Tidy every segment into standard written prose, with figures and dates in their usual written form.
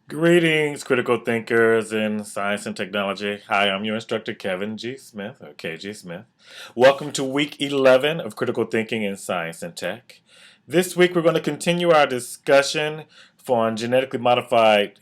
Greetings, critical thinkers in science and technology. Hi, I'm your instructor, Kevin G. Smith, or KG Smith. Welcome to week 11 of critical thinking in science and tech. This week, we're going to continue our discussion on genetically modified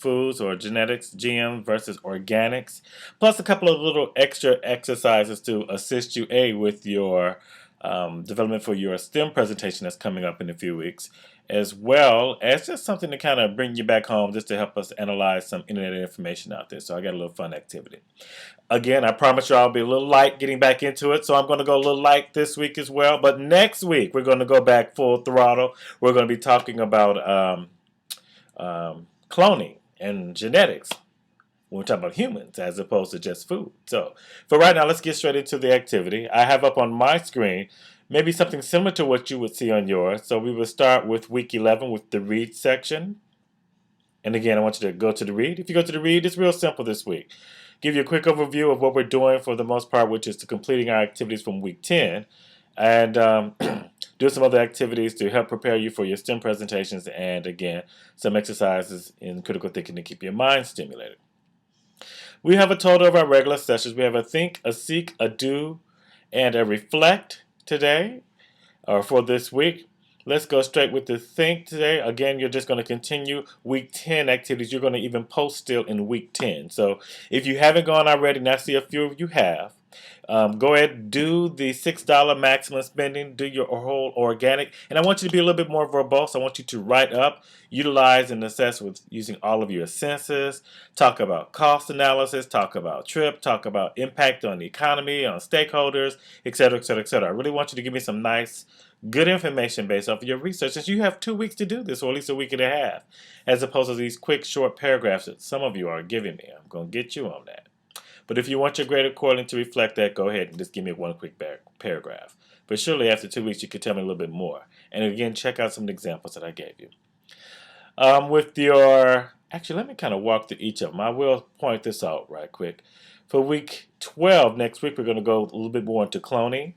foods or genetics, GM versus organics, plus a couple of little extra exercises to assist you, with your development for your STEM presentation that's coming up in a few weeks, as well as just something to kind of bring you back home just to help us analyze some internet information out there. So I got a little fun activity. Again, I promise you I'll be a little light getting back into it, so I'm going to go a little light this week as well. But next week, we're going to go back full throttle. We're going to be talking about cloning and genetics when we're talking about humans as opposed to just food. So for right now, let's get straight into the activity. I have up on my screen maybe something similar to what you would see on yours. So we will start with week 11 with the read section. And again, I want you to go to the read. If you go to the read, it's real simple this week. Give you a quick overview of what we're doing for the most part, which is to completing our activities from week 10. And do some other activities to help prepare you for your STEM presentations. And again, some exercises in critical thinking to keep your mind stimulated. We have a total of our regular sessions. We have a think, a seek, a do, and a reflect today, or for this week. Let's go straight with the think today. Again, you're just going to continue week 10 activities. You're going to even post still in week 10. So if you haven't gone already, and I see a few of you have, go ahead and do the $6 maximum spending, do your whole organic. And I want you to be a little bit more verbose. I want you to write up, utilize, and assess with using all of your senses. Talk about cost analysis, talk about trip, talk about impact on the economy, on stakeholders, etc., etc., etc. I really want you to give me some nice, good information based off of your research, since you have 2 weeks to do this, or at least a week and a half, as opposed to these quick, short paragraphs that some of you are giving me. I'm going to get you on that. But if you want your grade accordingly to reflect that, go ahead and just give me one quick paragraph. But surely after 2 weeks, you could tell me a little bit more. And again, check out some of the examples that I gave you. Actually, let me kind of walk through each of them. I will point this out right quick. For week 12, next week, we're going to go a little bit more into cloning.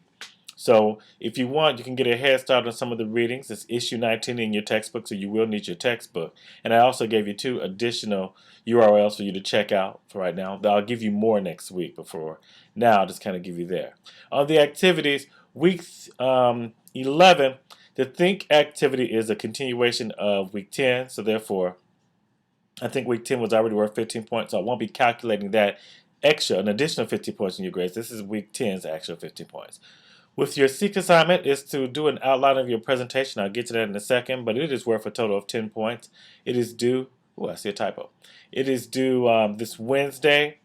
So if you want, you can get a head start on some of the readings. It's issue 19 in your textbook, so you will need your textbook. And I also gave you 2 additional URLs for you to check out for right now. I'll give you more next week, but for now, I'll just kind of give you there. On the activities, week 11, the think activity is a continuation of week 10. So therefore, I think week 10 was already worth 15 points, so I won't be calculating that extra, an additional 50 points in your grades. This is week 10's actual 50 points. With your SEEK assignment is to do an outline of your presentation. I'll get to that in a second, but it is worth a total of 10 points. It is due, oh, I see a typo. It is due this Wednesday.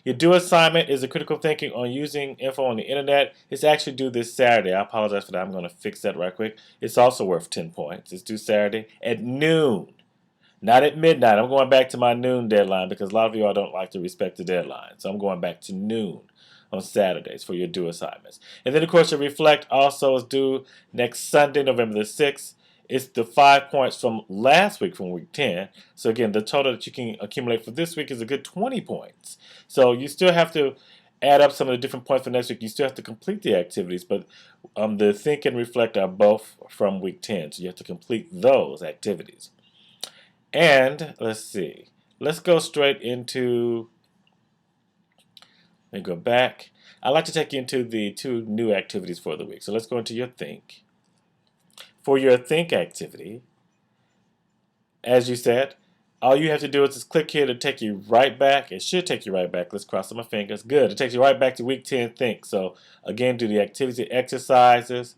Your due assignment is a critical thinking on using info on the internet. It's actually due this Saturday. I apologize for that. I'm going to fix that right quick. It's also worth 10 points. It's due Saturday at noon, not at midnight. I'm going back to my noon deadline because a lot of you all don't like to respect the deadline. So I'm going back to noon on Saturdays for your due assignments. And then, of course, your reflect also is due next Sunday, November the 6th. It's the 5 points from last week from week 10. So again, the total that you can accumulate for this week is a good 20 points. So you still have to add up some of the different points for next week. You still have to complete the activities, but the think and reflect are both from week 10. So you have to complete those activities. And let's see. Let's go straight into, let me go back. I'd like to take you into the 2 new activities for the week. So let's go into your think. For your think activity, as you said, all you have to do is just click here to take you right back. It should take you right back. Let's cross my fingers. Good. It takes you right back to week 10 think. So again, do the activity exercises.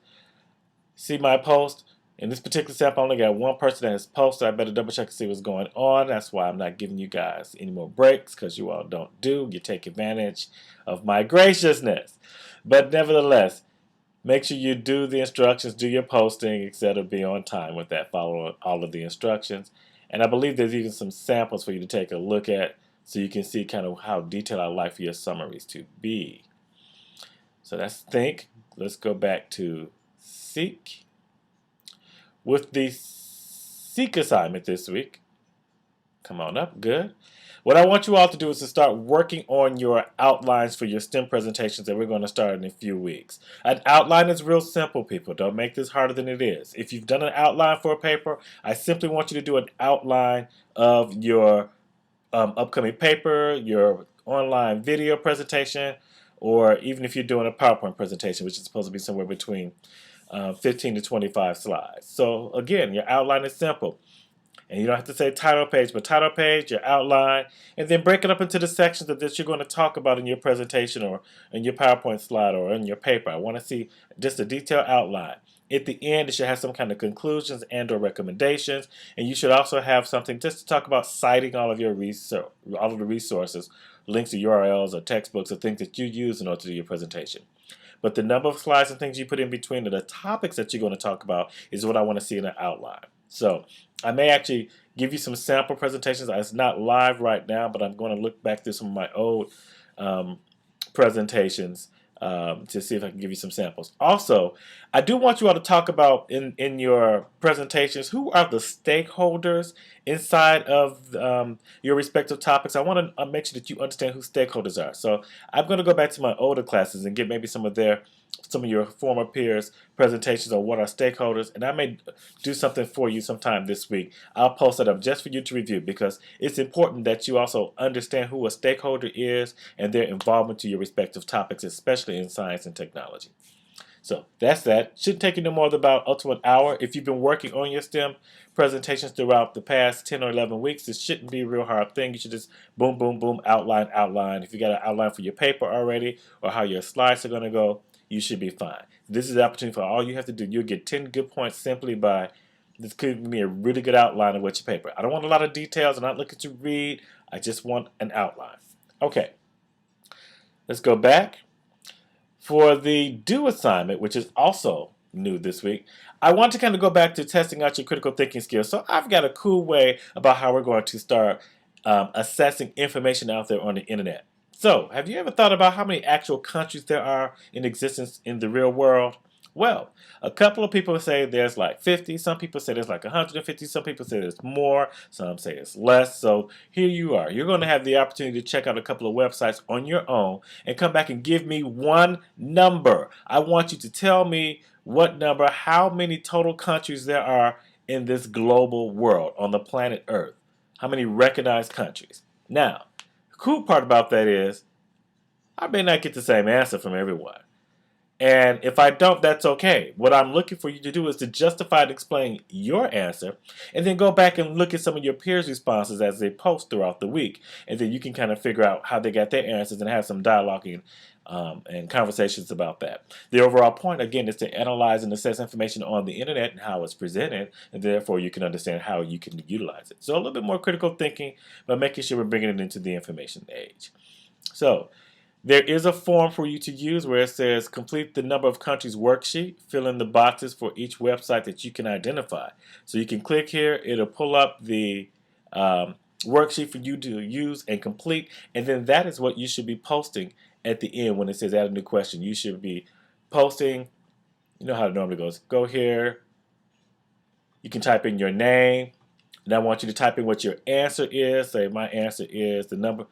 See my post. In this particular sample, I only got one person that has posted. I better double check and see what's going on. That's why I'm not giving you guys any more breaks, because you all don't do. You take advantage of my graciousness. But nevertheless, make sure you do the instructions, do your posting, etc. Be on time with that. Follow all of the instructions. And I believe there's even some samples for you to take a look at so you can see kind of how detailed I'd like for your summaries to be. So that's think. Let's go back to seek. With the seek assignment this week, Come on up. Good. What I want you all to do is to start working on your outlines for your STEM presentations that we're going to start in a few weeks. An outline is real simple, people. Don't make this harder than it is. If you've done an outline for a paper, I simply want you to do an outline of your upcoming paper, your online video presentation, or even if you're doing a PowerPoint presentation, which is supposed to be somewhere between 15 to 25 slides. So again, your outline is simple. And you don't have to say title page, but title page, your outline, and then break it up into the sections that you're going to talk about in your presentation or in your PowerPoint slide or in your paper. I want to see just a detailed outline. At the end, it should have some kind of conclusions and or recommendations, and you should also have something just to talk about citing all of your all of the resources, links to URLs or textbooks or things that you use in order to do your presentation. But the number of slides and things you put in between the topics that you're going to talk about is what I want to see in an outline. So I may actually give you some sample presentations. It's not live right now, but I'm going to look back through some of my old presentations to see if I can give you some samples. Also, I do want you all to talk about in your presentations, who are the stakeholders inside of your respective topics. I want to make sure that you understand who stakeholders are. So I'm going to go back to my older classes and get maybe some of your former peers' presentations on what are stakeholders, and I may do something for you sometime this week. I'll post it up just for you to review because it's important that you also understand who a stakeholder is and their involvement to your respective topics, especially in science and technology. So that's that. Shouldn't take you no more than about up to an hour. If you've been working on your STEM presentations throughout the past 10 or 11 weeks, this shouldn't be a real hard thing. You should just boom, boom, boom, outline, outline. If you got an outline for your paper already or how your slides are going to go, you should be fine. This is the opportunity for all you have to do. You'll get 10 good points simply by this giving me a really good outline of what your paper. I don't want a lot of details. I'm not looking to read. I just want an outline. Okay. Let's go back. For the due assignment, which is also new this week, I want to kind of go back to testing out your critical thinking skills. So I've got a cool way about how we're going to start assessing information out there on the internet. So, have you ever thought about how many actual countries there are in existence in the real world? Well, a couple of people say there's like 50, some people say there's like 150, some people say there's more, some say it's less. So here you are. You're going to have the opportunity to check out a couple of websites on your own and come back and give me one number. I want you to tell me what number, how many total countries there are in this global world on the planet Earth. How many recognized countries? Now, the cool part about that is I may not get the same answer from everyone. And if I don't, that's okay. What I'm looking for you to do is to justify and explain your answer, and then go back and look at some of your peers' responses as they post throughout the week. And then you can kind of figure out how they got their answers and have some dialoguing and conversations about that. The overall point, again, is to analyze and assess information on the internet and how it's presented, and therefore you can understand how you can utilize it. So a little bit more critical thinking, but making sure we're bringing it into the information age. So there is a form for you to use where it says complete the number of countries worksheet, fill in the boxes for each website that you can identify. So you can click here, it'll pull up the worksheet for you to use and complete, and then that is what you should be posting at the end when it says add a new question. You should be posting, you know how it normally goes. Go here, you can type in your name, and I want you to type in what your answer is. Say my answer is the number.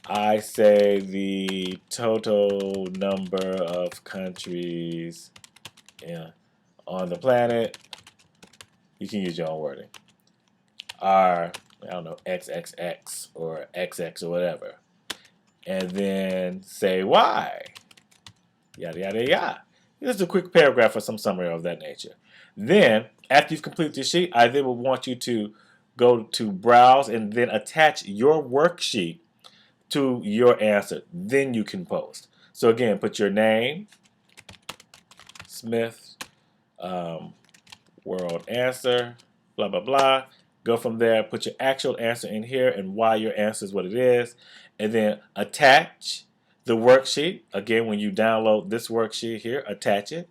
I say the total number of countries on the planet. You can use your own wording. Are, I don't know, XXX or XX or whatever. And then say why. Yada, yada, yada. Just a quick paragraph or some summary of that nature. Then, after you've completed your sheet, I then will want you to go to browse and then attach your worksheet to your answer. Then you can post. So again, put your name, Smith, world answer, blah, blah, blah. Go from there, put your actual answer in here and why your answer is what it is. And then attach the worksheet. Again, when you download this worksheet here, attach it.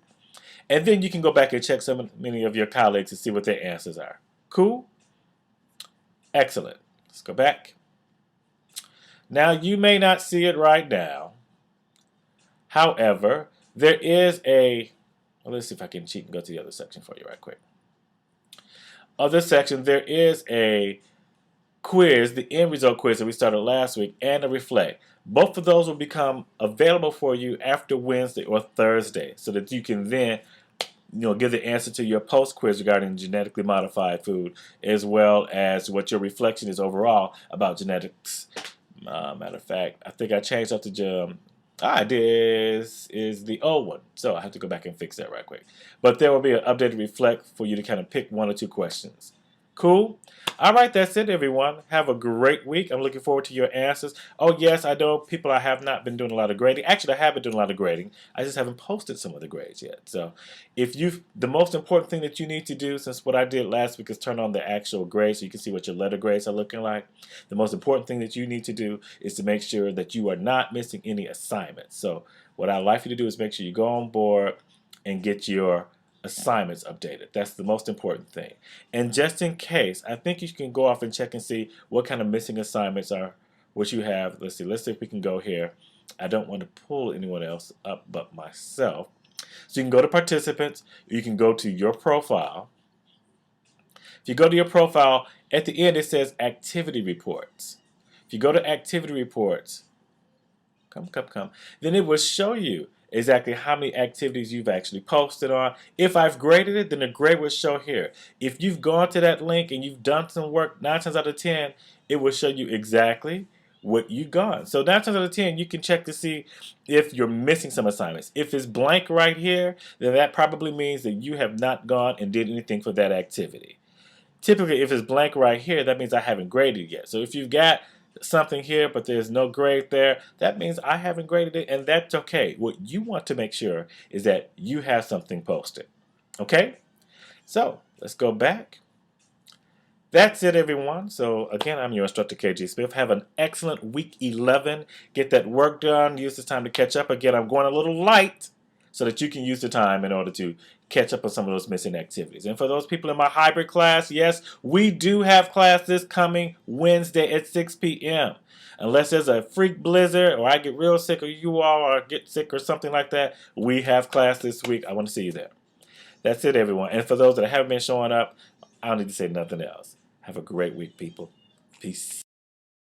And then you can go back and check many of your colleagues to see what their answers are. Cool? Excellent. Let's go back. Now, you may not see it right now. However, there is let's see if I can cheat and go to the other section for you right quick. Other section, there is a quiz, the end result quiz that we started last week, and a reflect. Both of those will become available for you after Wednesday or Thursday, so that you can then give the answer to your post quiz regarding genetically modified food, as well as what your reflection is overall about genetics. Matter of fact, I think I changed up to this is the old one, so I have to go back and fix that right quick. But there will be an updated reflect for you to kind of pick one or two questions. Cool? All right, that's it, everyone. Have a great week. I'm looking forward to your answers. Oh, yes, I know people I have not been doing a lot of grading. Actually, I have been doing a lot of grading. I just haven't posted some of the grades yet. So the most important thing that you need to do, since what I did last week is turn on the actual grades so you can see what your letter grades are looking like. The most important thing that you need to do is to make sure that you are not missing any assignments. So what I'd like you to do is make sure you go on board and get your assignments updated. That's the most important thing. And just in case, I think you can go off and check and see what kind of missing assignments are what you have. Let's see if we can go here. I don't want to pull anyone else up but myself. So you can go to participants, you can go to your profile. If you go to your profile, at the end it says activity reports. If you go to activity reports, then it will show you exactly how many activities you've actually posted on. If I've graded it, then the grade will show here. If you've gone to that link and you've done some work, 9 times out of 10, it will show you exactly what you've gone. So 9 times out of 10, you can check to see if you're missing some assignments. If it's blank right here, then that probably means that you have not gone and did anything for that activity. Typically, if it's blank right here, that means I haven't graded yet. So if you've got something here, but there's no grade there, that means I haven't graded it, and that's okay. What you want to make sure is that you have something posted. Okay? So, let's go back. That's it, everyone. So, again, I'm your instructor, KG Smith. Have an excellent week 11. Get that work done. Use this time to catch up. Again, I'm going a little light so that you can use the time in order to catch up on some of those missing activities. And for those people in my hybrid class, yes, we do have class this coming Wednesday at 6 p.m. Unless there's a freak blizzard or I get real sick or you all or get sick or something like that, we have class this week. I want to see you there. That's it, everyone. And for those that haven't been showing up, I don't need to say nothing else. Have a great week, people. Peace.